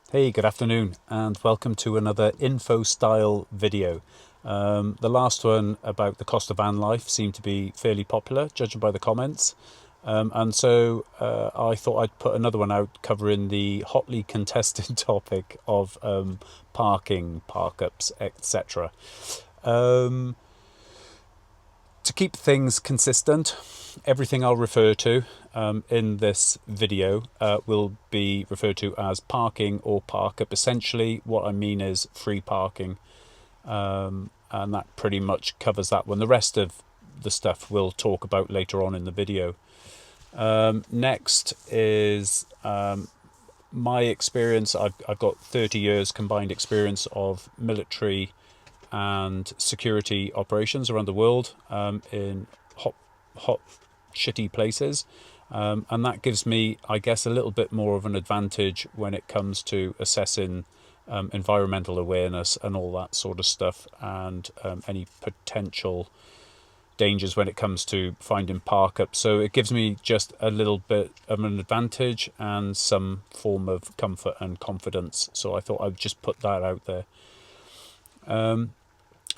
Hey, good afternoon, and welcome to another info style video. The last one about the cost of van life seemed to be fairly popular, judging by the comments. And so I thought I'd put another one out covering the hotly contested topic of parking, park-ups, etc. To keep things consistent, everything I'll refer to in this video will be referred to as parking or park up. Essentially, what I mean is free parking, and that pretty much covers that one. The rest of the stuff we'll talk about later on in the video. Next is my experience. I've got 30 years combined experience of military and security operations around the world, in hot, shitty places. And that gives me, I guess, a little bit more of an advantage when it comes to assessing environmental awareness and all that sort of stuff, and any potential dangers when it comes to finding park up. So it gives me just a little bit of an advantage and some form of comfort and confidence. So I thought I'd just put that out there.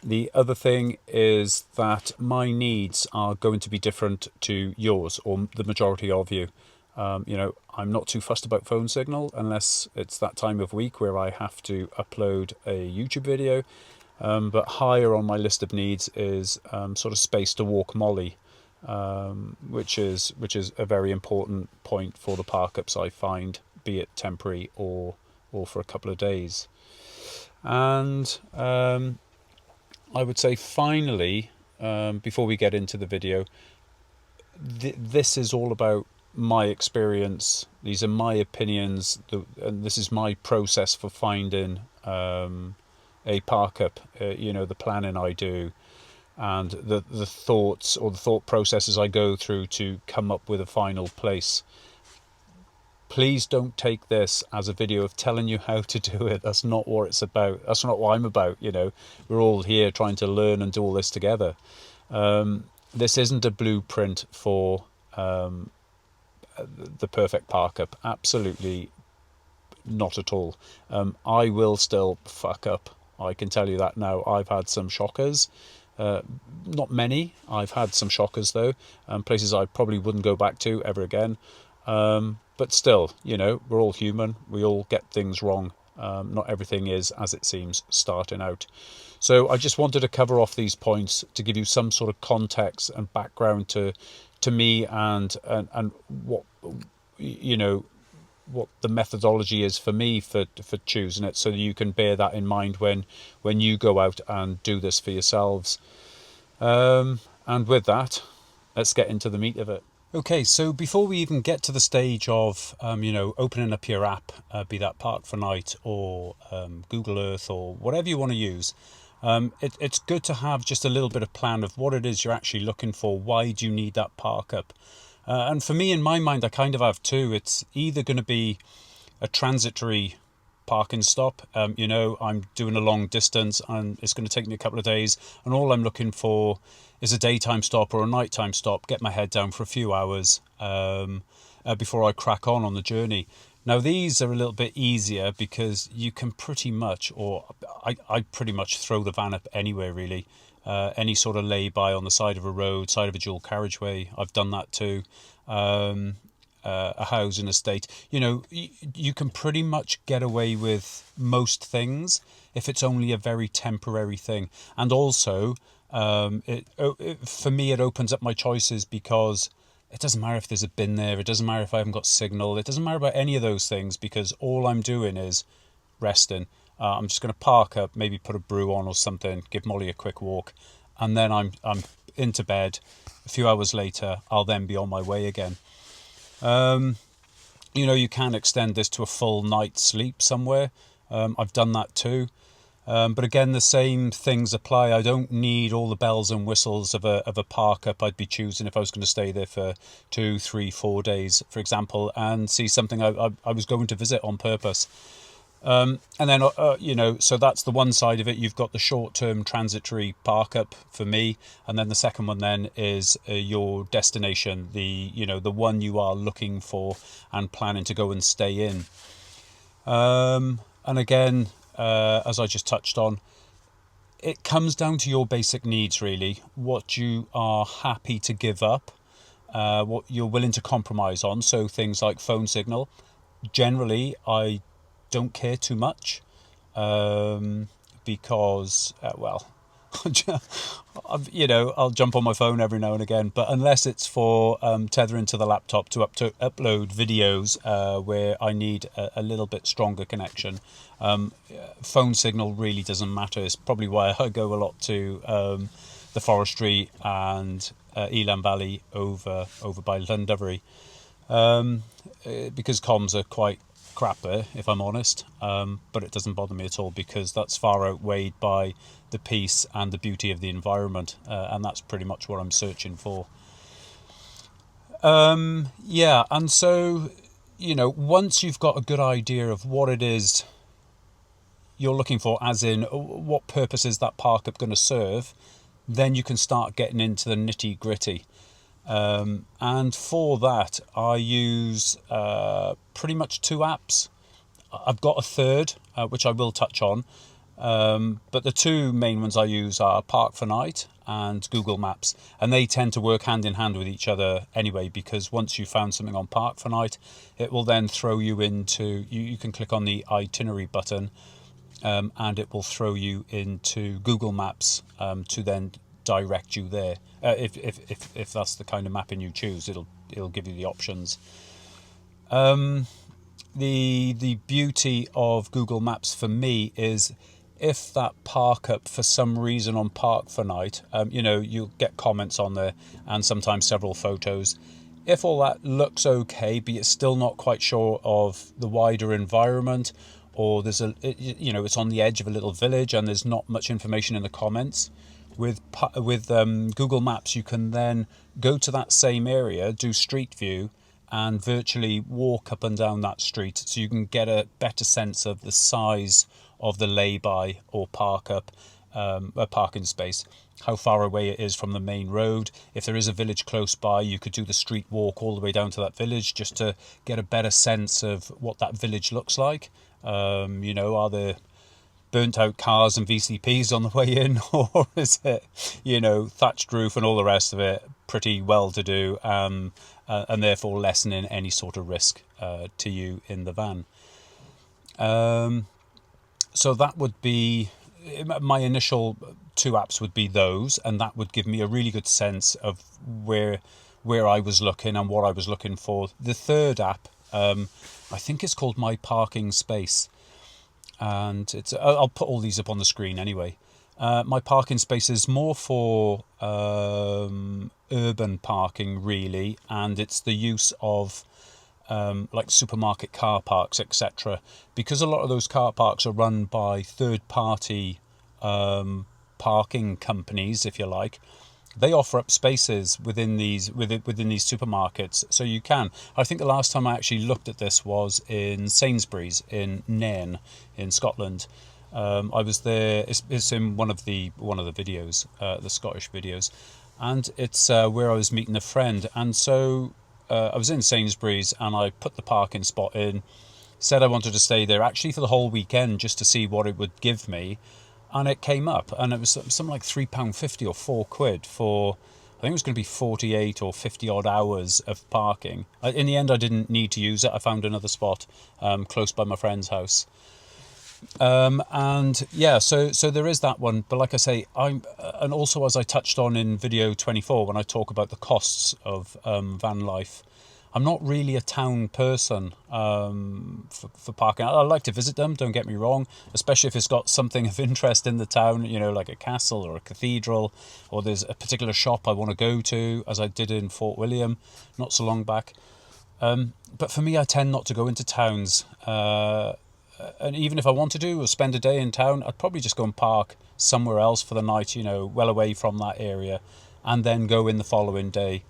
The other thing is that my needs are going to be different to yours, or the majority of you. I'm not too fussed about phone signal unless it's that time of week where I have to upload a YouTube video. But higher on my list of needs is sort of space to walk Molly, which is a very important point for the park-ups, I find, be it temporary or for a couple of days. And I would say finally, before we get into the video, this is all about my experience. These are my opinions, and this is my process for finding a park-up, the planning I do, and the thoughts or the thought processes I go through to come up with a final place. Please don't take this as a video of telling you how to do it. That's not what it's about. That's not what I'm about. We're all here trying to learn and do all this together. This isn't a blueprint for the perfect park-up. Absolutely not at all. I will still fuck up. I can tell you that now. I've had some shockers. Not many. I've had some shockers though. Places I probably wouldn't go back to ever again. But still, we're all human. We all get things wrong. Not everything is as it seems starting out. So I just wanted to cover off these points to give you some sort of context and background to me and what what the methodology is for me for choosing it, so that you can bear that in mind when you go out and do this for yourselves. And with that, let's get into the meat of it. Okay, so before we even get to the stage of, opening up your app, be that Park for Night or Google Earth or whatever you want to use, it's good to have just a little bit of plan of what it is you're actually looking for. Why do you need that park up? And for me, in my mind, I kind of have two. It's either going to be a transitory parking stop. I'm doing a long distance and it's going to take me a couple of days, and all I'm looking for is a daytime stop or a nighttime stop, get my head down for a few hours before I crack on the journey. Now these are a little bit easier because you can pretty much, or I pretty much throw the van up anywhere really. Any sort of lay-by on the side of a road, side of a dual carriageway, I've done that too. A housing estate, you can pretty much get away with most things if it's only a very temporary thing. And also, for me, it opens up my choices, because it doesn't matter if there's a bin there, it doesn't matter if I haven't got signal, it doesn't matter about any of those things, because all I'm doing is resting. I'm just going to park up, maybe put a brew on or something, give Molly a quick walk, and then I'm into bed. A few hours later, I'll then be on my way again. You can extend this to a full night's sleep somewhere. I've done that too. But again, the same things apply. I don't need all the bells and whistles of a park up I'd be choosing if I was going to stay there for 2, 3, 4 days, for example, and see something I was going to visit on purpose. And then, so that's the one side of it. You've got the short-term transitory park up for me. And then the second one then is your destination, the one you are looking for and planning to go and stay in. And again, as I just touched on, it comes down to your basic needs, really. What you are happy to give up, what you're willing to compromise on. So things like phone signal. Generally, I don't care too much, because, well, I'll jump on my phone every now and again, but unless it's for tethering to the laptop to upload videos where I need a little bit stronger connection, phone signal really doesn't matter. It's probably why I go a lot to the forestry and Elan Valley over by Llandovery, because comms are quite crap there, if I'm honest, but it doesn't bother me at all, because that's far outweighed by the peace and the beauty of the environment, and that's pretty much what I'm searching for. Yeah, and so, once you've got a good idea of what it is you're looking for, as in what purpose is that park up going to serve, then you can start getting into the nitty gritty. And for that, I use pretty much 2 apps. I've got a third, which I will touch on. But the 2 main ones I use are Park for Night and Google Maps. And they tend to work hand in hand with each other anyway, because once you've found something on Park for Night, it will then throw you into... You can click on the itinerary button, and it will throw you into Google Maps to then direct you there. If that's the kind of mapping you choose, it'll give you the options. The beauty of Google Maps for me is, if that park up for some reason on Park for Night, you'll get comments on there and sometimes several photos. If all that looks okay, but you're still not quite sure of the wider environment, or it's on the edge of a little village and there's not much information in the comments, with Google Maps, you can then go to that same area, do Street View, and virtually walk up and down that street, so you can get a better sense of the size of the lay-by or park-up, a parking space, how far away it is from the main road. If there is a village close by, you could do the street walk all the way down to that village, just to get a better sense of what that village looks like. Are there burnt out cars and VCPs on the way in, or is it, thatched roof and all the rest of it, pretty well to do, and therefore lessening any sort of risk to you in the van. So that would be my initial 2 apps, would be those, and that would give me a really good sense of where I was looking and what I was looking for. The third app, I think it's called My Parking Space, and I'll put all these up on the screen anyway. My Parking Space is more for urban parking, really, and it's the use of like supermarket car parks, etc. Because a lot of those car parks are run by third-party parking companies, if you like. They offer up spaces within these supermarkets, so you can. I think the last time I actually looked at this was in Sainsbury's in Nairn in Scotland. I was there. It's in one of the videos, the Scottish videos, and it's where I was meeting a friend. And so I was in Sainsbury's and I put the parking spot in. Said I wanted to stay there actually for the whole weekend, just to see what it would give me. And it came up, and it was something like £3.50 or £4 for, I think it was going to be 48 or 50 odd hours of parking. In the end, I didn't need to use it. I found another spot close by my friend's house. And yeah, so there is that one. But like I say, and also, as I touched on in video 24, when I talk about the costs of van life, I'm not really a town person for parking. I like to visit them, don't get me wrong, especially if it's got something of interest in the town, like a castle or a cathedral, or there's a particular shop I want to go to, as I did in Fort William not so long back. But for me, I tend not to go into towns. And even if I want to do or spend a day in town, I'd probably just go and park somewhere else for the night, well away from that area, and then go in the following day.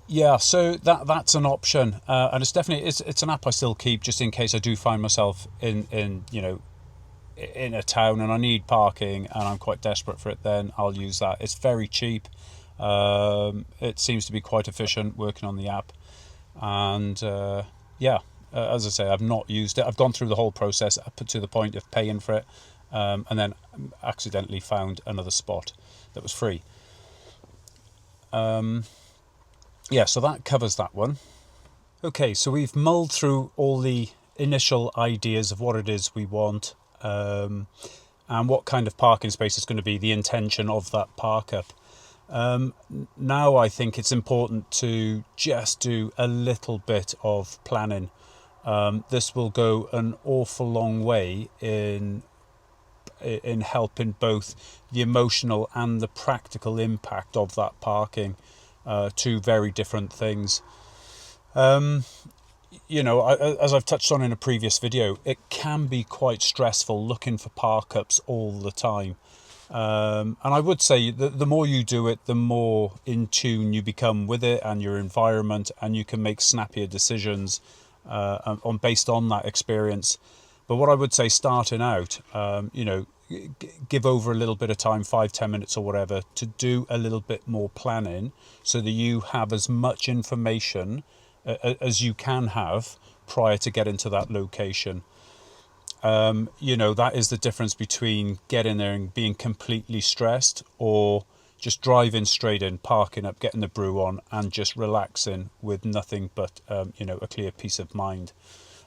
Yeah, so that's an option, and it's definitely it's an app I still keep, just in case I do find myself in a town and I need parking and I'm quite desperate for it. Then I'll use that. It's very cheap. It seems to be quite efficient working on the app. And yeah, as I say, I've not used it. I've gone through the whole process up to the point of paying for it, and then accidentally found another spot that was free. Yeah, so that covers that one. Okay, so we've mulled through all the initial ideas of what it is we want, and what kind of parking space is going to be, the intention of that park up. Now I think it's important to just do a little bit of planning. This will go an awful long way in helping both the emotional and the practical impact of that parking. Two very different things. As I've touched on in a previous video, it can be quite stressful looking for park ups all the time. And I would say that the more you do it, the more in tune you become with it and your environment, and you can make snappier decisions based on that experience. But what I would say starting out, give over a little bit of time, 5-10 minutes or whatever, to do a little bit more planning so that you have as much information as you can have prior to getting to that location. That is the difference between getting there and being completely stressed, or just driving straight in, parking up, getting the brew on, and just relaxing with nothing but a clear peace of mind.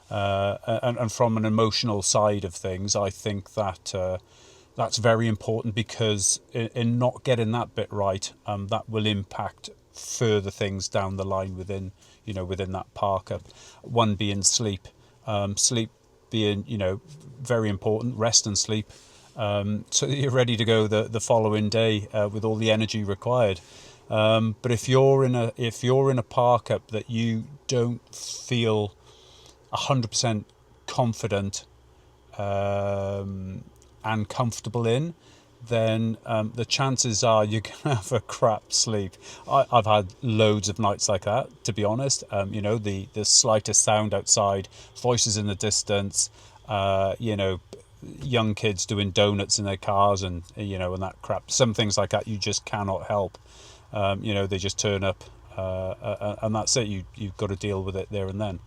And from an emotional side of things, I think that that's very important, because in not getting that bit right, that will impact further things down the line within that park up. One being sleep. Sleep being very important, rest and sleep, so that you're ready to go the following day with all the energy required. But if you're in a park up that you don't feel 100% confident and comfortable in, then the chances are you're going to have a crap sleep. I've had loads of nights like that, to be honest. The slightest sound outside, voices in the distance, young kids doing donuts in their cars, and that crap. Some things like that you just cannot help. They just turn up, and that's it. You've got to deal with it there and then.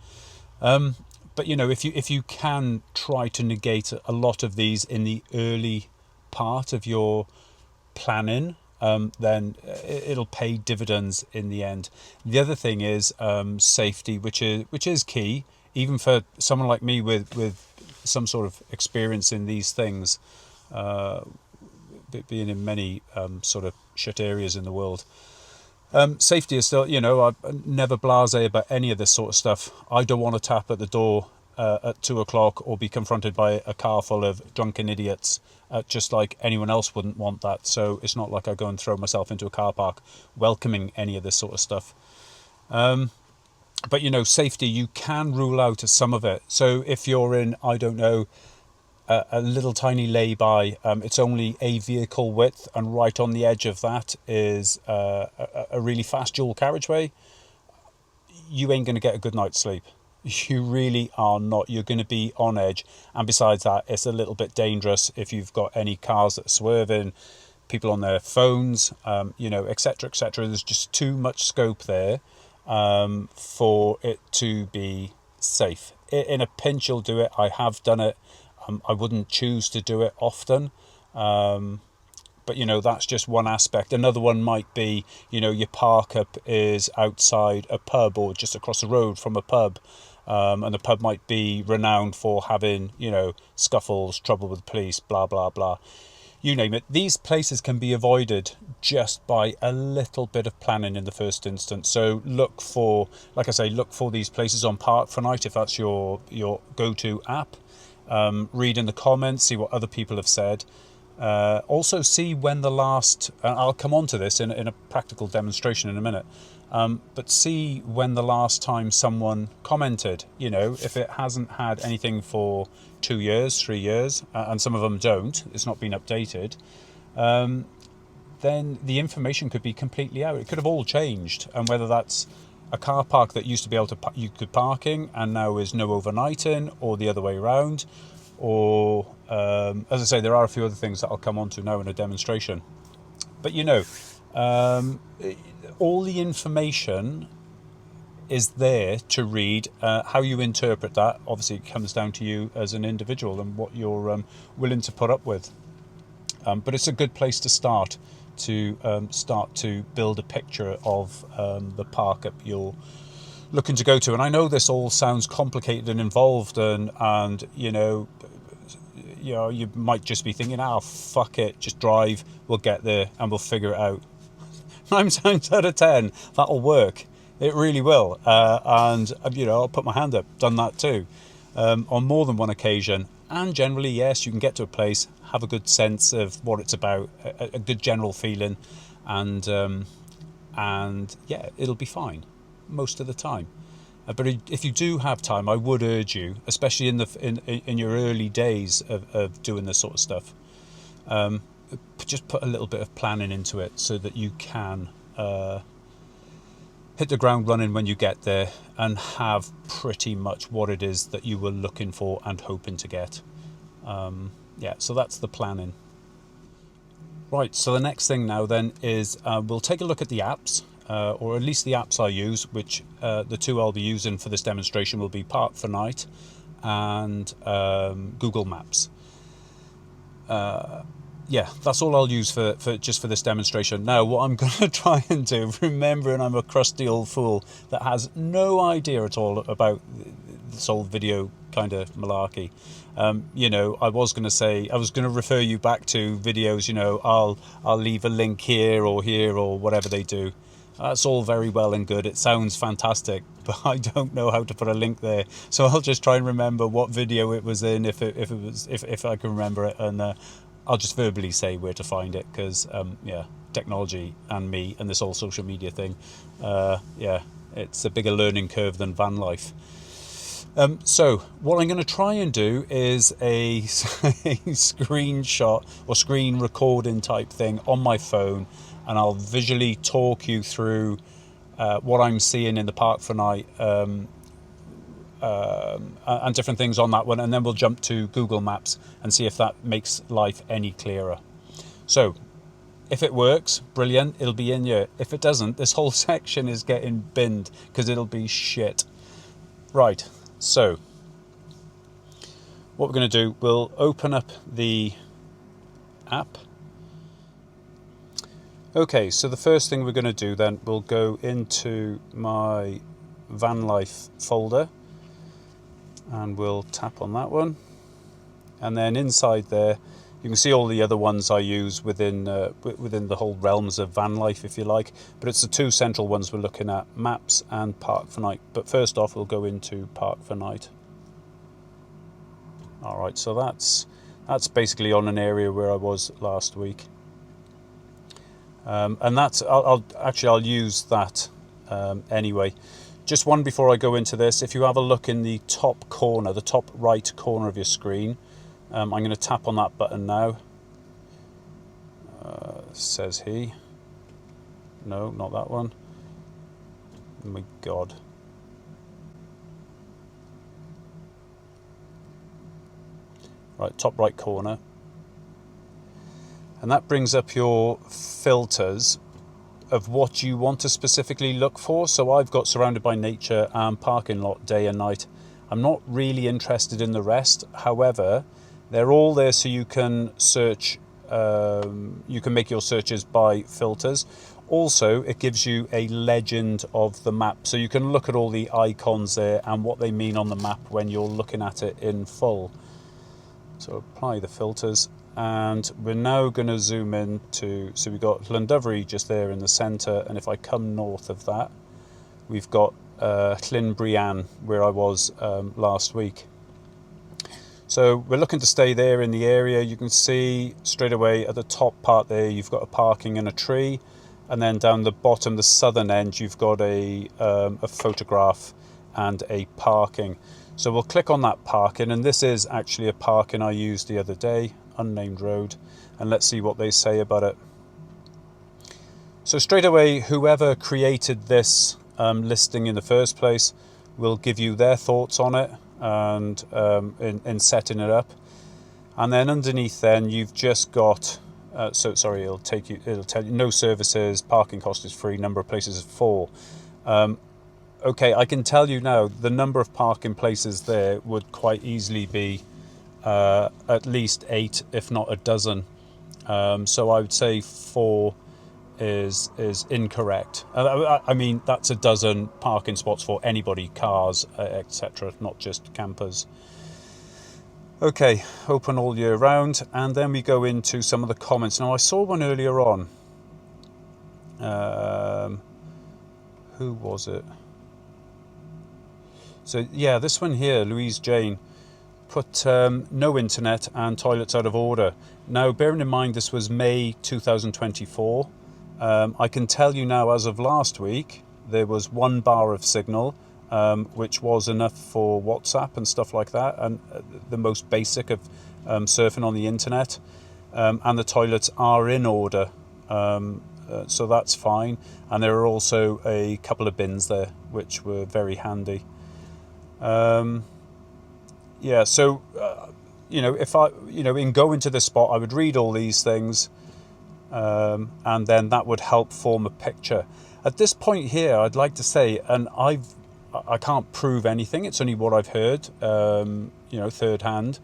But if you can try to negate a lot of these in the early part of your planning, then it'll pay dividends in the end. The other thing is safety, which is key, even for someone like me with some sort of experience in these things, being in many sort of shit areas in the world. Safety is still, I'm never blasé about any of this sort of stuff. I don't want to tap at the door at 2:00 or be confronted by a car full of drunken idiots, just like anyone else wouldn't want that. So it's not like I go and throw myself into a car park welcoming any of this sort of stuff. But safety, you can rule out some of it. So if you're in, I don't know, a little tiny lay-by, it's only a vehicle width, and right on the edge of that is a really fast dual carriageway, you ain't going to get a good night's sleep. You really are not. You're going to be on edge. And besides that, it's a little bit dangerous if you've got any cars that are swerving, people on their phones, etc., etc. There's just too much scope there for it to be safe. In a pinch, you'll do it. I have done it. I wouldn't choose to do it often. But that's just one aspect. Another one might be, your park up is outside a pub or just across the road from a pub. And the pub might be renowned for having, scuffles, trouble with the police, blah, blah, blah. You name it. These places can be avoided just by a little bit of planning in the first instance. So look for these places on Park for Night if that's your go-to app. Read in the comments, see what other people have said. Also see when the last, I'll come on to this in a practical demonstration in a minute, but see when the last time someone commented. If it hasn't had anything for 2 years, 3 years, and some of them don't, it's not been updated, then the information could be completely out. It could have all changed, and whether that's a car park that used to be able to you could parking and now is no overnighting, or the other way around, or as I say, there are a few other things that I'll come on to now in a demonstration. But all the information is there to read. How you interpret that, obviously, it comes down to you as an individual and what you're willing to put up with. But it's a good place to start to build a picture of the park that you're looking to go to. And I know this all sounds complicated and involved, and you know, you might just be thinking, fuck it, just drive, we'll get there and we'll figure it out. 9 times out of 10, that'll work. It really will. And you know, I'll put my hand up, done that too, on more than one occasion. And generally, yes, you can get to a place, have a good sense of what it's about, a good general feeling, and yeah, it'll be fine most of the time. But if you do have time, I would urge you, especially in your early days of doing this sort of stuff, just put a little bit of planning into it so that you can hit the ground running when you get there and have pretty much what it is that you were looking for and hoping to get. Yeah, so that's the planning. Right, so the next thing now then is we'll take a look at the apps, or at least the apps I use, which the two I'll be using for this demonstration will be Park for Night and Google Maps. Yeah, that's all I'll use for this demonstration. Now, what I'm going to try and do, remembering I'm a crusty old fool that has no idea at all about this whole video kind of malarkey. You know, I was going to refer you back to videos. You know, I'll leave a link here or whatever they do. That's all very well and good. It sounds fantastic, but I don't know how to put a link there. So I'll just try and remember what video it was in, if I can remember it, and I'll just verbally say where to find it, because yeah, technology and me and this whole social media thing, yeah, it's a bigger learning curve than van life. So what I'm going to try and do is a screenshot or screen recording type thing on my phone, and I'll visually talk you through what I'm seeing in the Park for Night and different things on that one, and then we'll jump to Google Maps and see if that makes life any clearer. So if it works, brilliant, it'll be in you. If it doesn't, this whole section is getting binned because it'll be shit. Right, so what we're going to do, we'll open up the app. Okay, so the first thing we're going to do then, we'll go into my van life folder and we'll tap on that one, and then inside there you can see all the other ones I use within the whole realms of van life, if you like, but it's the two central ones we're looking at, Maps and Park for Night. But first off, we'll go into Park for Night. Alright, so that's basically on an area where I was last week. And that's I'll use that anyway. Just one before I go into this, if you have a look in the top corner, the top right corner of your screen, I'm going to tap on that button now. Says he. No, not that one. Oh my God. Right, top right corner. And that brings up your filters of what you want to specifically look for. So I've got surrounded by nature and parking lot day and night. I'm not really interested in the rest. However, they're all there so you can search, you can make your searches by filters. Also, it gives you a legend of the map. So you can look at all the icons there and what they mean on the map when you're looking at it in full. So apply the filters. And we're now going to zoom in to, so we've got Llandovery just there in the centre, and if I come north of that, we've got Llyn Brian, where I was last week. So we're looking to stay there in the area. You can see straight away at the top part there, you've got a parking and a tree, and then down the bottom, the southern end, you've got a photograph and a parking. So we'll click on that parking, and this is actually a parking I used the other day, unnamed road, and let's see what they say about it. So straight away, whoever created this listing in the first place will give you their thoughts on it and in setting it up. And then underneath then you've just got it'll tell you no services, parking cost is free, number of places is 4. Okay, I can tell you now, the number of parking places there would quite easily be at least 8, if not a dozen. So I would say 4 is incorrect. I mean, that's a dozen parking spots for anybody, cars, etc., not just campers. Okay, open all year round, and then we go into some of the comments. Now, I saw one earlier on. Who was it? So yeah, this one here, Louise Jane, put no internet and toilets out of order. Now, bearing in mind this was May 2024, I can tell you now, as of last week, there was 1 bar of signal, which was enough for WhatsApp and stuff like that, and the most basic of surfing on the internet. And the toilets are in order, so that's fine. And there are also a couple of bins there, which were very handy. Yeah, so, if I, in going to this spot, I would read all these things, and then that would help form a picture. At this point here, I'd like to say, and I can't prove anything, it's only what I've heard, third hand,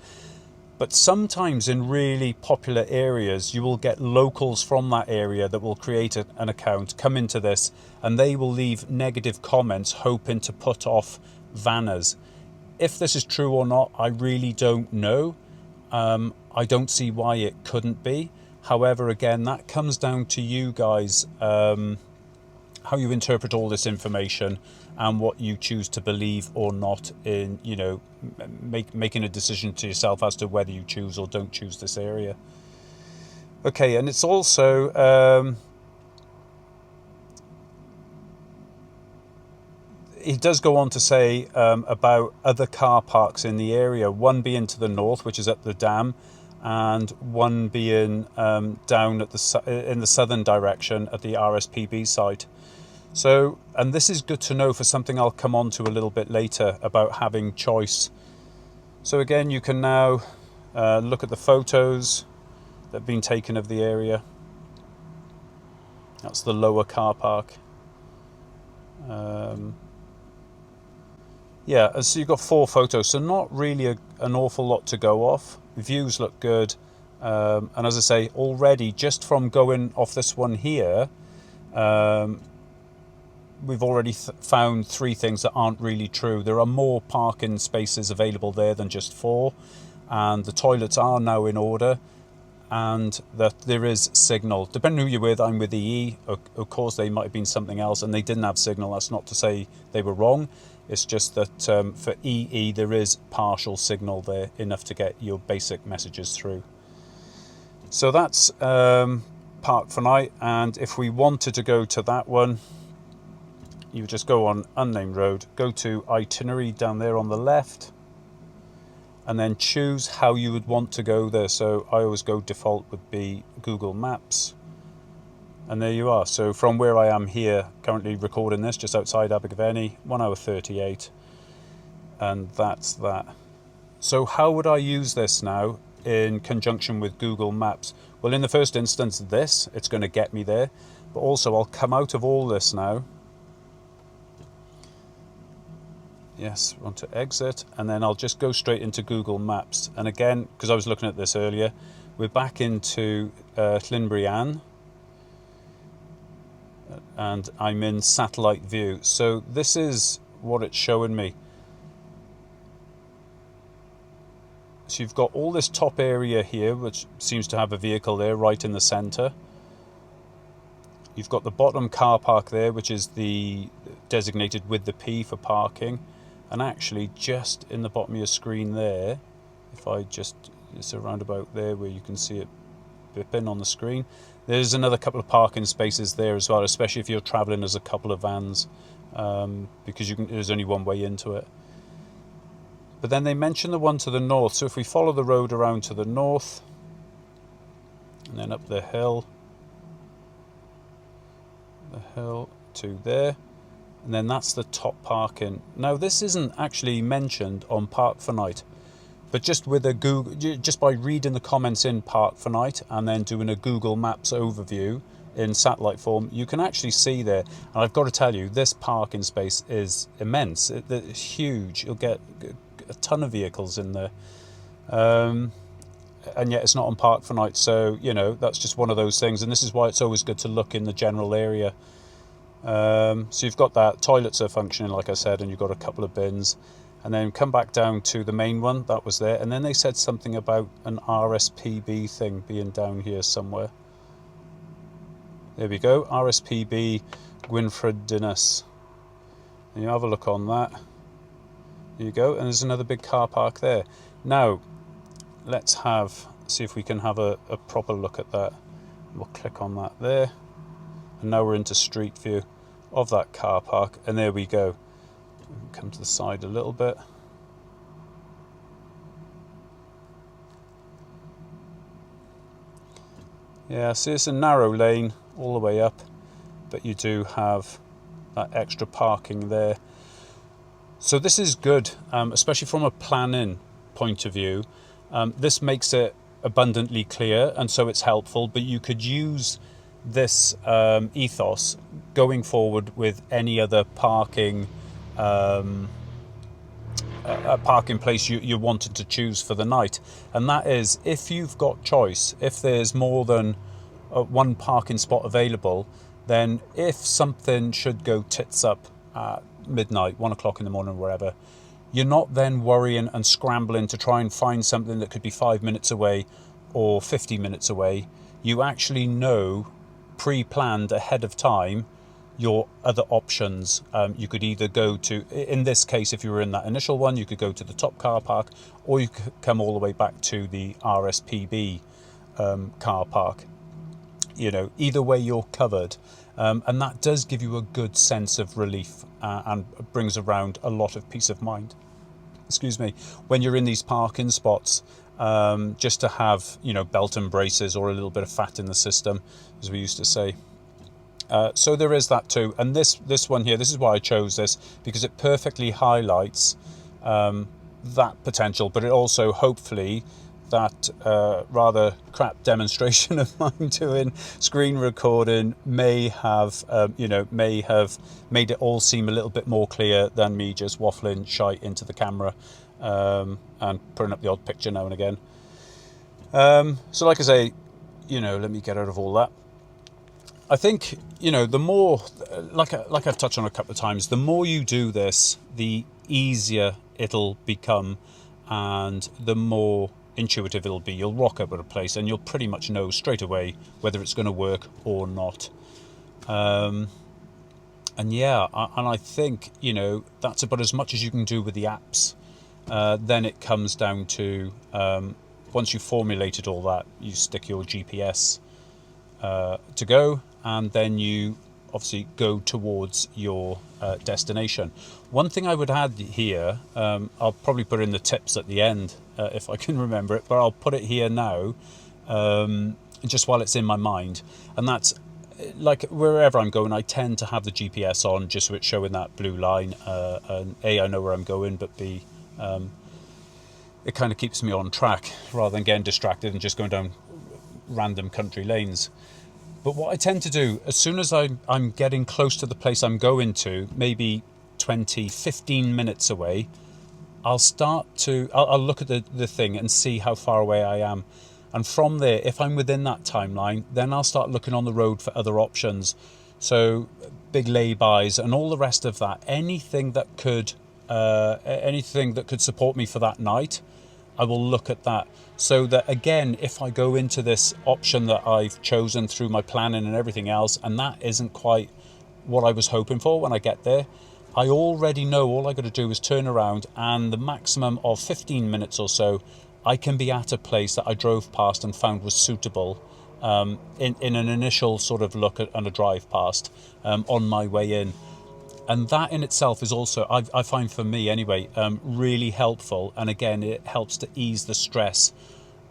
but sometimes in really popular areas, you will get locals from that area that will create an account, come into this, and they will leave negative comments hoping to put off vanners. If this is true or not, I really don't know. I don't see why it couldn't be. However, again, that comes down to you guys, how you interpret all this information and what you choose to believe or not in, making a decision to yourself as to whether you choose or don't choose this area. Okay, and it's also... he does go on to say about other car parks in the area, one being to the north, which is at the dam, and one being down at in the southern direction at the RSPB site. So, and this is good to know for something I'll come on to a little bit later about having choice. So again, you can now look at the photos that have been taken of the area. That's the lower car park. Yeah, so you've got 4 photos, so not really an awful lot to go off. Views look good. And as I say, already, just from going off this one here, we've already found 3 things that aren't really true. There are more parking spaces available there than just 4, and the toilets are now in order, and that there is signal. Depending who you're with, I'm with EE. Of course, they might have been something else, and they didn't have signal. That's not to say they were wrong. It's just that for EE, there is partial signal there, enough to get your basic messages through. So that's Park for Night, and if we wanted to go to that one, you would just go on unnamed road, go to itinerary down there on the left, and then choose how you would want to go there. So I always go default would be Google Maps. And there you are. So from where I am here, currently recording this, just outside Abergavenny, 1 hour 38. And that's that. So how would I use this now in conjunction with Google Maps? Well, in the first instance, it's going to get me there. But also I'll come out of all this now. Yes, want to exit, and then I'll just go straight into Google Maps. And again, because I was looking at this earlier, we're back into Llynbrian, and I'm in satellite view. So this is what it's showing me. So you've got all this top area here, which seems to have a vehicle there right in the centre. You've got the bottom car park there, which is the designated with the P for parking. And actually, just in the bottom of your screen there, if I just, it's around about there where you can see it bipping on the screen, there's another couple of parking spaces there as well, especially if you're travelling as a couple of vans, because there's only one way into it. But then they mention the one to the north, so if we follow the road around to the north, and then up the hill to there, and then that's the top parking. Now this isn't actually mentioned on Park for Night, but just with a Google, just by reading the comments in Park for Night and then doing a Google Maps overview, in satellite form, you can actually see there. And I've got to tell you, this parking space is immense. It's huge. You'll get a ton of vehicles in there. And yet it's not on Park for Night, so that's just one of those things, and this is why it's always good to look in the general area. So you've got that, toilets are functioning like I said, and you've got a couple of bins, and then come back down to the main one that was there, and then they said something about an RSPB thing being down here somewhere. There we go, RSPB Gwynfrydinus, and you have a look on that. There you go, and there's another big car park there. Now let's see if we can have a proper look at that. We'll click on that there, and now we're into street view of that car park, and there we go. Come to the side a little bit. Yeah, see, it's a narrow lane all the way up, but you do have that extra parking there. So this is good, especially from a planning point of view. This makes it abundantly clear, and so it's helpful, but you could use this ethos going forward with any other parking parking place you wanted to choose for the night. And that is, if you've got choice, if there's more than one parking spot available, then if something should go tits up at midnight, 1 o'clock in the morning, wherever, you're not then worrying and scrambling to try and find something that could be 5 minutes away or 50 minutes away. You actually know, pre-planned ahead of time, your other options. You could either go to, in this case, if you were in that initial one, you could go to the top car park, or you could come all the way back to the RSPB car park. Either way you're covered. And that does give you a good sense of relief and brings around a lot of peace of mind. Excuse me, when you're in these parking spots, just to have, belt and braces or a little bit of fat in the system, as we used to say. So there is that too. And this one here, this is why I chose this, because it perfectly highlights that potential, but it also, hopefully, that rather crap demonstration of mine doing screen recording may have made it all seem a little bit more clear than me just waffling shite into the camera and putting up the odd picture now and again. So like I say, let me get out of all that. I think, the more, like I've touched on a couple of times, the more you do this, the easier it'll become, and the more intuitive it'll be. You'll rock up at a place and you'll pretty much know straight away whether it's going to work or not. And I think, that's about as much as you can do with the apps. Then it comes down to, once you've formulated all that, you stick your GPS to go, and then you obviously go towards your destination. One thing I would add here, I'll probably put in the tips at the end if I can remember it, but I'll put it here now, just while it's in my mind. And that's, like, wherever I'm going, I tend to have the GPS on just so it's showing that blue line. And A, I know where I'm going, but B, it kind of keeps me on track rather than getting distracted and just going down random country lanes. But what I tend to do, as soon as I'm getting close to the place I'm going to, maybe 15 minutes away, I'll look at the thing and see how far away I am. And from there, if I'm within that timeline, then I'll start looking on the road for other options. So big lay-bys and all the rest of that. Anything that could support me for that night, I will look at that. So that, again, if I go into this option that I've chosen through my planning and everything else, and that isn't quite what I was hoping for when I get there, I already know all I got to do is turn around, and the maximum of 15 minutes or so, I can be at a place that I drove past and found was suitable in an initial sort of look at and a drive past on my way in. And that in itself is also, I find for me anyway, really helpful. And again, it helps to ease the stress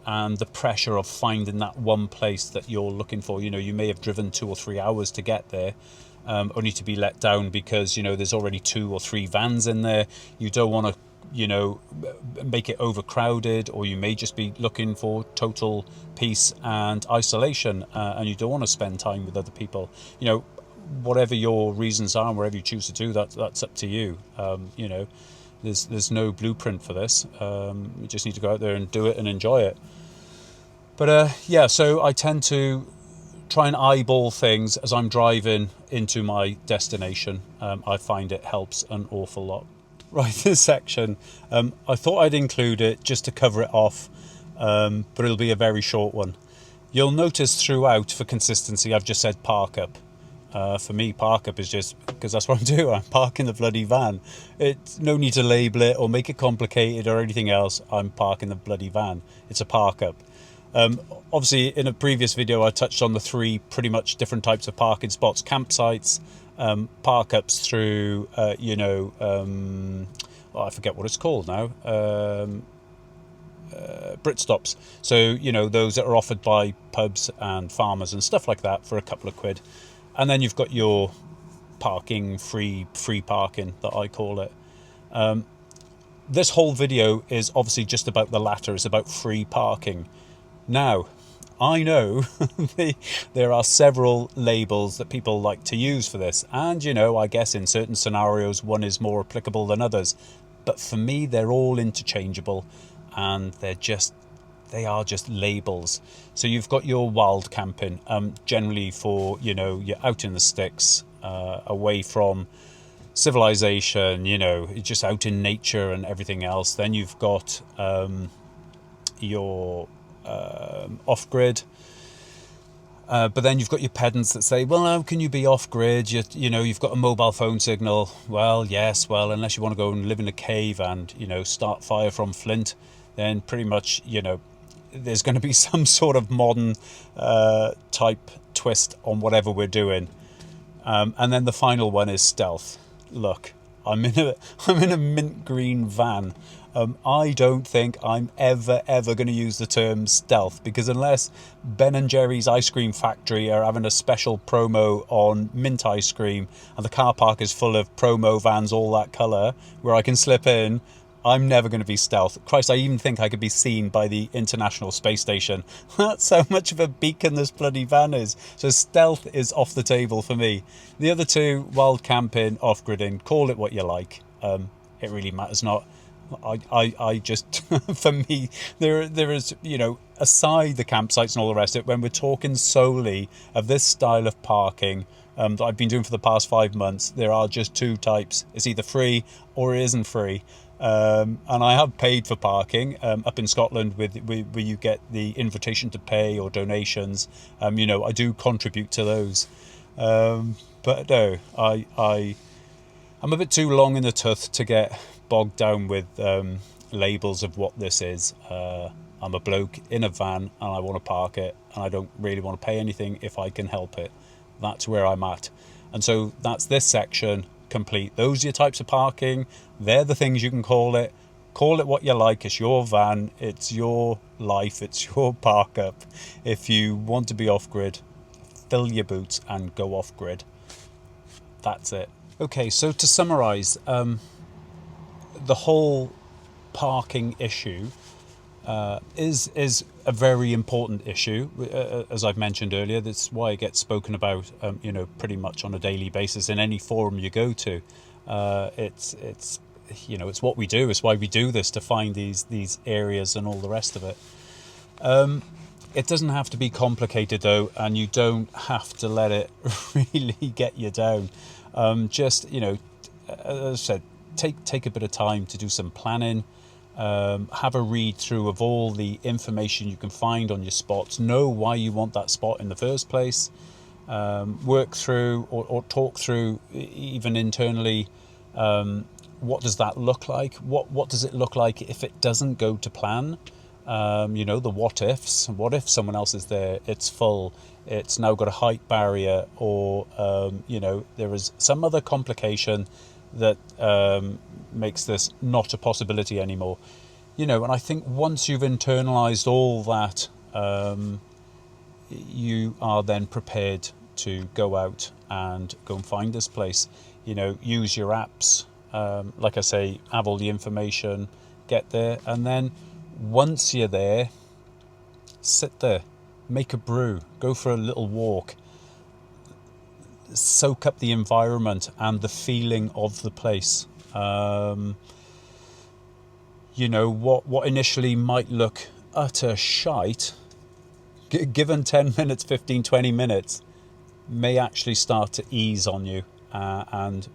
and the pressure of finding that one place that you're looking for. You may have driven 2 or 3 hours to get there, only to be let down because, there's already 2 or 3 vans in there. You don't want to you know, make it overcrowded, or you may just be looking for total peace and isolation, and you don't want to spend time with other people. You know, whatever your reasons are, and wherever you choose to do that, that's up to you. You know, there's no blueprint for this. You just need to go out there and do it and enjoy it. But yeah, so I tend to try and eyeball things as I'm driving into my destination. I find it helps an awful lot. Right, this section, I thought I'd include it just to cover it off, but it'll be a very short one. You'll notice throughout, for consistency, I've just said park up. For me, park up is just because that's what I'm doing. I'm parking the bloody van. It's no need to label it or make it complicated or anything else. I'm parking the bloody van. It's a park up. Obviously, in a previous video, I touched on the 3 pretty much different types of parking spots: campsites, park ups through, I forget what it's called now. Brit stops. So, you know, those that are offered by pubs and farmers and stuff like that for a couple of quid. And then you've got your parking, free parking that I call it. This whole video is obviously just about the latter. It's about free parking. Now, I know there are several labels that people like to use for this. And, you know, I guess in certain scenarios, one is more applicable than others. But for me, they're all interchangeable, and they are just labels. So you've got your wild camping, generally for, you know, you're out in the sticks, away from civilization, you know, just out in nature and everything else. Then you've got your off-grid. But then you've got your pedants that say, well, how can you be off-grid? You know, you've got a mobile phone signal. Well, yes, well, unless you want to go and live in a cave and, you know, start fire from flint, then pretty much, you know, there's going to be some sort of modern type twist on whatever we're doing. And then the final one is stealth. Look, I'm in a mint green van. I don't think I'm ever going to use the term stealth, because unless Ben and Jerry's ice cream factory are having a special promo on mint ice cream and the car park is full of promo vans all that colour where I can slip in, I'm never going to be stealth. Christ, I even think I could be seen by the International Space Station. That's how much of a beacon this bloody van is. So stealth is off the table for me. The other two, wild camping, off-gridding, call it what you like. It really matters not. I just, for me, there is, you know, aside the campsites and all the rest of it, when we're talking solely of this style of parking that I've been doing for the past 5 months, there are just 2 types. It's either free or it isn't free. And I have paid for parking up in Scotland where you get the invitation to pay or donations. You know, I do contribute to those. But no, I'm a bit too long in the tooth to get bogged down with labels of what this is. I'm a bloke in a van and I want to park it, and I don't really want to pay anything if I can help it. That's where I'm at. And so that's this section complete. Those are your types of parking. They're the things you can call it. Call it what you like. It's your van. It's your life. It's your park up. If you want to be off-grid, fill your boots and go off-grid. That's it. Okay, so to summarise, the whole parking issue is a very important issue, as I've mentioned earlier. That's why it gets spoken about, you know, pretty much on a daily basis in any forum you go to. It's you know, it's what we do. It's why we do this, to find these areas and all the rest of it. It doesn't have to be complicated though, and you don't have to let it really get you down. Just, you know, as I said, take a bit of time to do some planning. Have a read through of all the information you can find on your spots. Know why you want that spot in the first place. Work through or talk through, even internally, what does that look like? What does it look like if it doesn't go to plan? You know, the what ifs. What if someone else is there, it's full, it's now got a height barrier, or you know, there is some other complication that makes this not a possibility anymore. You know, and I think once you've internalized all that, you are then prepared to go out and go and find this place. You know, use your apps, Like I say, have all the information, get there, and then once you're there, sit there, make a brew, go for a little walk, soak up the environment and the feeling of the place. What initially might look utter shite, given 10 minutes, 15, 20 minutes, may actually start to ease on you and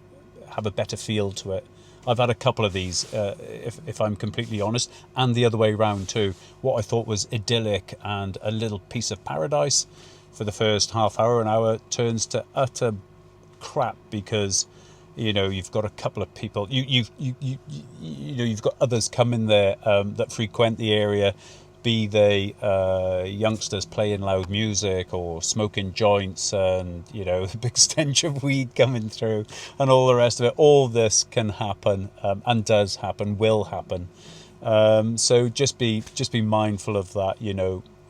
have a better feel to it. I've had a couple of these, if I'm completely honest, and the other way around too. What I thought was idyllic and a little piece of paradise for the first half hour, an hour, turns to utter crap because you've got a couple of people, you've got others come in there that frequent the area, be they youngsters playing loud music or smoking joints, and the big stench of weed coming through and all the rest of it. All this can happen, and does happen, will happen. So just be mindful of that.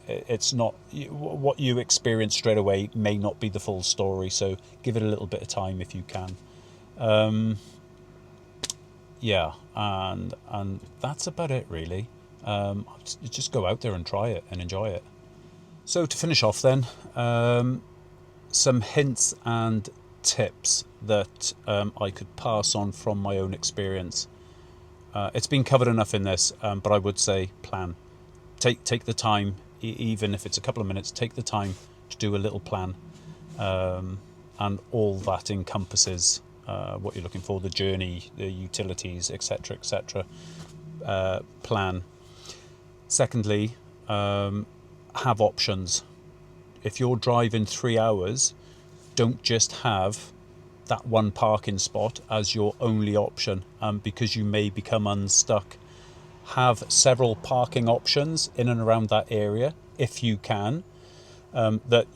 It's not what you experience straight away may not be the full story, so give it a little bit of time if you can. And that's about it really. Just go out there and try it and enjoy it. So to finish off then, some hints and tips that I could pass on from my own experience. It's been covered enough in this, but I would say plan. Take the time, even if it's a couple of minutes, take the time to do a little plan, and all that encompasses what you're looking for, the journey, the utilities, etc., etc. Plan. Secondly, have options. If you're driving 3 hours, don't just have that one parking spot as your only option, because you may become unstuck. Have several parking options in and around that area if you can, that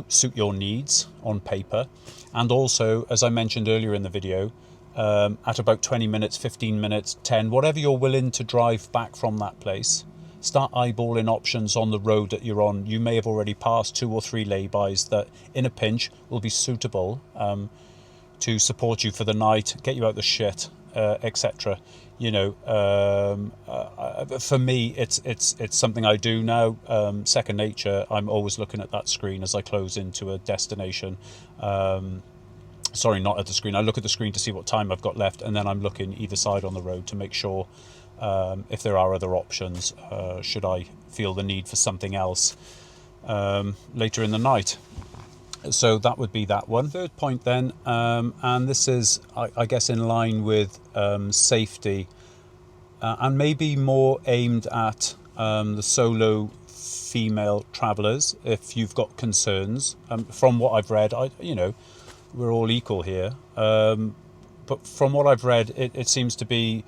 suit your needs on paper. And also, as I mentioned earlier in the video, at about 20 minutes, 15 minutes, 10, whatever you're willing to drive back from that place, start eyeballing options on the road that you're on. You may have already passed 2 or 3 laybys that in a pinch will be suitable to support you for the night, get you out the shit, etc. For me, it's something I do now, second nature. I'm always looking at that screen as I close into a destination. Sorry, not at the screen. I look at the screen to see what time I've got left, and then I'm looking either side on the road to make sure if there are other options, should I feel the need for something else later in the night. So that would be that one. Third point then, and this is, I guess, in line with safety, and maybe more aimed at the solo female travellers. If you've got concerns, from what I've read, we're all equal here. But from what I've read, it seems to be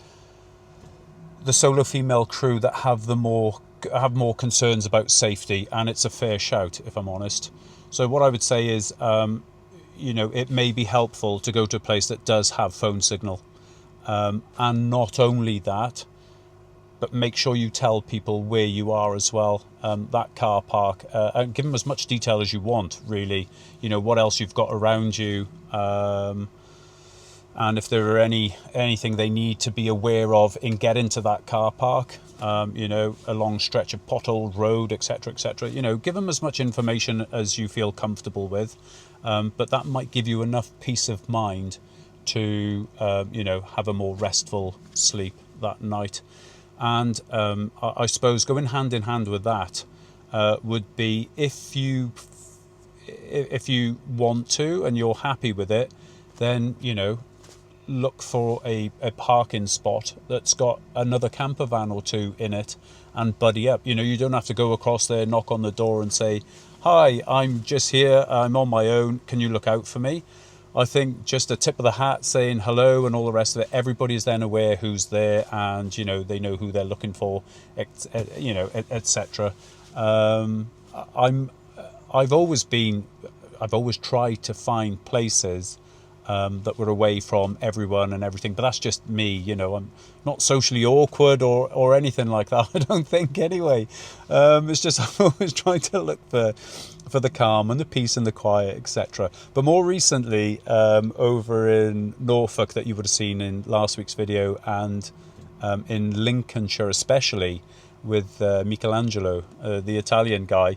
the solo female crew that have more concerns about safety, and it's a fair shout, if I'm honest. So what I would say is, it may be helpful to go to a place that does have phone signal. And not only that, but make sure you tell people where you are as well. That car park, and give them as much detail as you want, really. What else you've got around you. And if there are anything they need to be aware of in getting to that car park, a long stretch of potholed road, etc., etc. Give them as much information as you feel comfortable with, but that might give you enough peace of mind to, have a more restful sleep that night. And I suppose going hand in hand with that would be, if you want to and you're happy with it, then look for a parking spot that's got another camper van or 2 in it and buddy up. You don't have to go across there, knock on the door and say, "Hi, I'm just here, I'm on my own, can you look out for me?" I think just a tip of the hat, saying hello and all the rest of it, everybody's then aware who's there, and they know who they're looking for, etc. I've always tried to find places that were away from everyone and everything. But that's just me, you know. I'm not socially awkward or anything like that. I don't think anyway. It's just I'm always trying to look for the calm and the peace and the quiet, etc. But more recently, over in Norfolk, that you would have seen in last week's video, and in Lincolnshire especially, with Michelangelo, the Italian guy,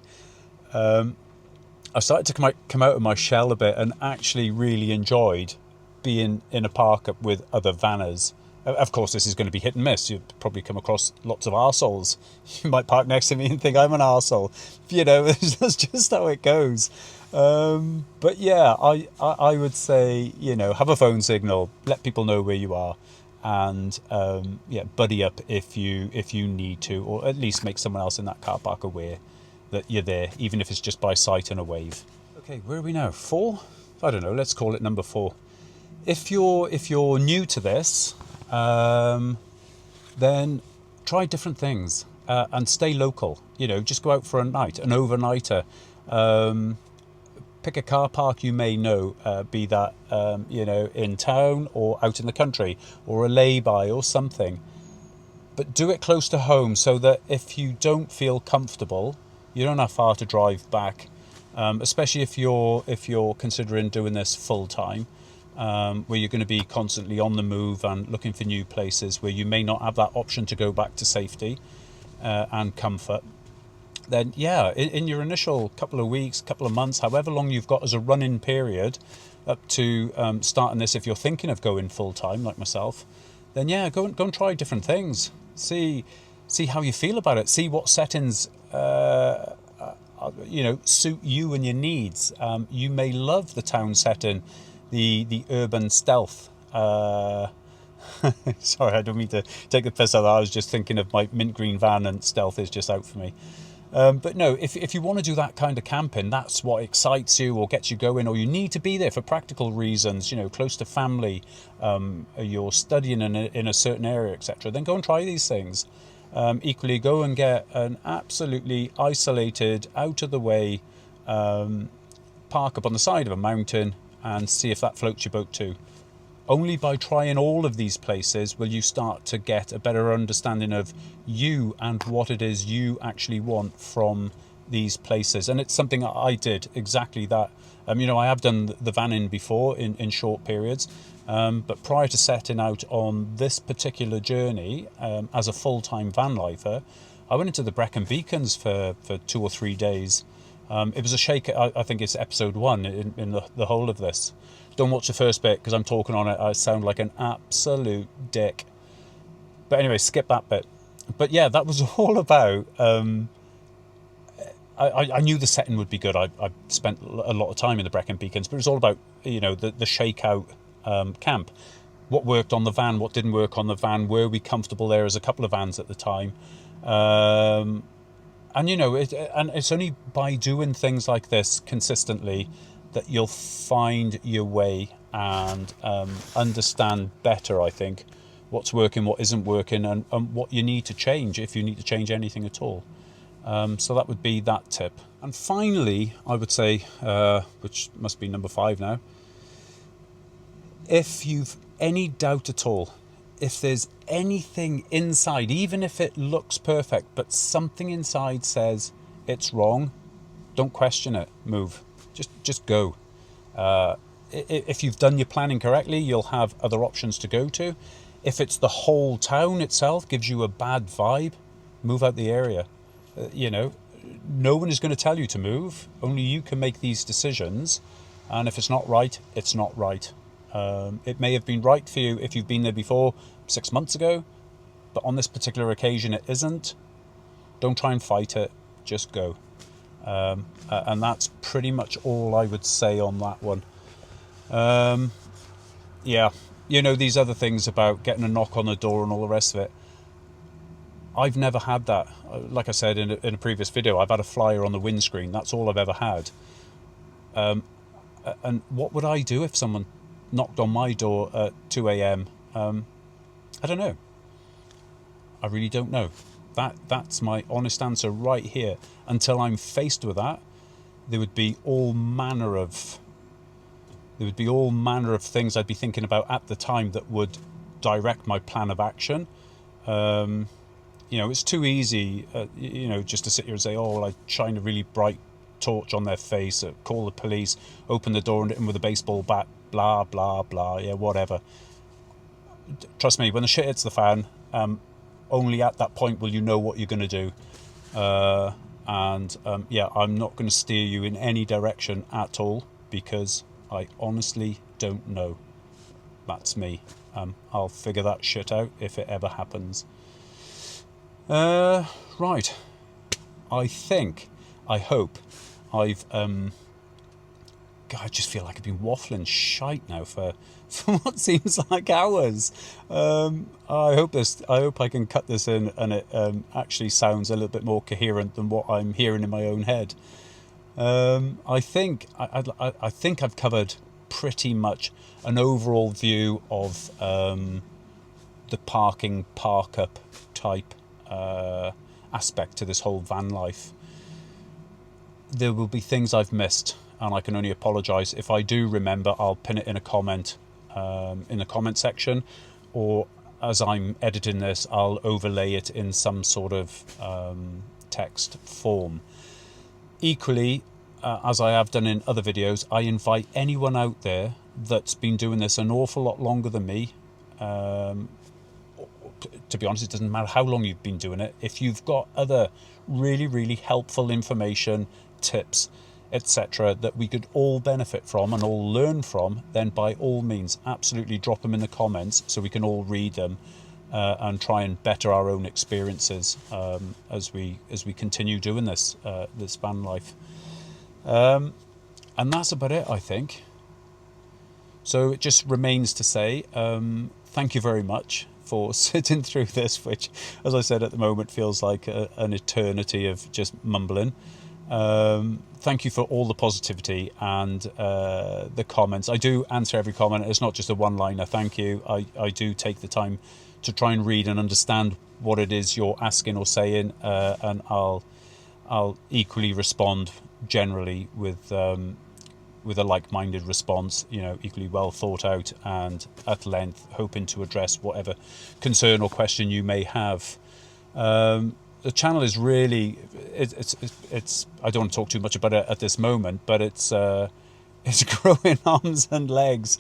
I started to come out of my shell a bit and actually really enjoyed being in a park up with other vanners. Of course, this is going to be hit and miss. You'll probably come across lots of arseholes. You might park next to me and think I'm an arsehole. You know, that's just how it goes. But yeah, I would say, you know, have a phone signal, let people know where you are, and yeah, buddy up if you need to, or at least make someone else in that car park aware that you're there, even if it's just by sight and a wave. Okay, where are we now? 4? I don't know. Let's call it number 4. If you're new to this, then try different things and stay local. You know, just go out for a night, an overnighter. Pick a car park you may know, be that you know, in town or out in the country, or a lay-by or something. But do it close to home, so that if you don't feel comfortable, you don't have far to drive back. Especially if you're considering doing this full time, where you're going to be constantly on the move and looking for new places where you may not have that option to go back to safety and comfort. Then yeah, in your initial couple of weeks, couple of months, however long you've got as a run-in period up to starting this, if you're thinking of going full time like myself, then yeah, go and try different things. See how you feel about it. See what settings you know, suit you and your needs. You may love the town setting, the urban stealth. Sorry, I don't mean to take the piss out of that. I was just thinking of my mint green van, and stealth is just out for me. But no, if you want to do that kind of camping, that's what excites you or gets you going, or you need to be there for practical reasons, you know, close to family, you're studying in a certain area, etc., then go and try these things. Equally, go and get an absolutely isolated, out of the way park up on the side of a mountain and see if that floats your boat too. Only by trying all of these places will you start to get a better understanding of you and what it is you actually want from these places. And it's something I did exactly that. You know, I have done the vanning before in short periods, but prior to setting out on this particular journey as a full-time van lifer, I went into the Brecon Beacons for 2 or 3 days. It was a shake. I think it's episode 1 in the whole of this. Don't watch the first bit because I'm talking on it. I sound like an absolute dick. But anyway, skip that bit. But yeah, that was all about... I knew the setting would be good. I spent a lot of time in the Brecon Beacons, but it was all about, you know, the shakeout camp. What worked on the van, what didn't work on the van, were we comfortable there as a couple of vans at the time. And, you know, it's only by doing things like this consistently that you'll find your way and understand better, I think, what's working, what isn't working, and what you need to change, if you need to change anything at all. So that would be that tip. And finally, I would say, which must be number 5 now, if you've any doubt at all, if there's anything inside, even if it looks perfect, but something inside says it's wrong, don't question it, move. Just go. If you've done your planning correctly, you'll have other options to go to. If it's the whole town itself gives you a bad vibe, move out the area. You know, no one is going to tell you to move. Only you can make these decisions. And if it's not right, it's not right. It may have been right for you if you've been there before 6 months ago, but on this particular occasion it isn't. Don't try and fight it, just go. And that's pretty much all I would say on that one. Yeah, you know, these other things about getting a knock on the door and all the rest of it, I've never had that. Like I said in a previous video, I've had a flyer on the windscreen. That's all I've ever had. And what would I do if someone knocked on my door at 2 a.m? I don't know. I really don't know. That's my honest answer right here. Until I'm faced with that, there would be all manner of There would be all manner of things I'd be thinking about at the time that would direct my plan of action. It's too easy, just to sit here and say, oh, well, I shine a really bright torch on their face, call the police, open the door and hit them with a baseball bat, blah, blah, blah, yeah, whatever. Trust me, when the shit hits the fan, only at that point will you know what you're going to do. I'm not going to steer you in any direction at all, because I honestly don't know. That's me. I'll figure that shit out if it ever happens. Right. I hope I've God, I just feel like I've been waffling shite now for what seems like hours. I hope I can cut this in and it actually sounds a little bit more coherent than what I'm hearing in my own head. I think I've covered pretty much an overall view of the park up type aspect to this whole van life. There will be things I've missed, and I can only apologise. If I do remember, I'll pin it in a comment in the comment section, or as I'm editing this, I'll overlay it in some sort of text form. Equally, as I have done in other videos, I invite anyone out there that's been doing this an awful lot longer than me. To be honest, it doesn't matter how long you've been doing it. If you've got other really, really helpful information, tips, etc., that we could all benefit from and all learn from, then by all means, absolutely drop them in the comments so we can all read them and try and better our own experiences as we continue doing this van life. And that's about it, I think. So it just remains to say thank you very much for sitting through this, which, as I said, at the moment feels like an eternity of just mumbling. Thank you for all the positivity and the comments. I do answer every comment. It's not just a one-liner thank you. I do take the time to try and read and understand what it is you're asking or saying, and I'll equally respond generally with a like-minded response, equally well thought out and at length, hoping to address whatever concern or question you may have. The channel is really, it's I don't want to talk too much about it at this moment, but it's growing arms and legs,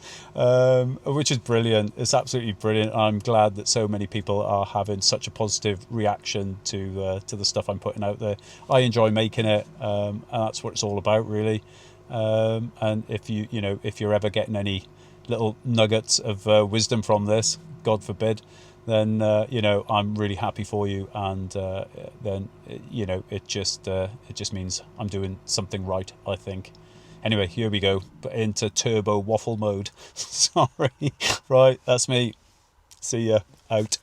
which is brilliant. It's absolutely brilliant. I'm glad that so many people are having such a positive reaction to the stuff I'm putting out there. I enjoy making it, and that's what it's all about, really. And if if you're ever getting any little nuggets of wisdom from this, God forbid, then I'm really happy for you, and then it just means I'm doing something right, I think. Anyway, here we go, into turbo waffle mode. Sorry. Right, that's me. See ya. Out.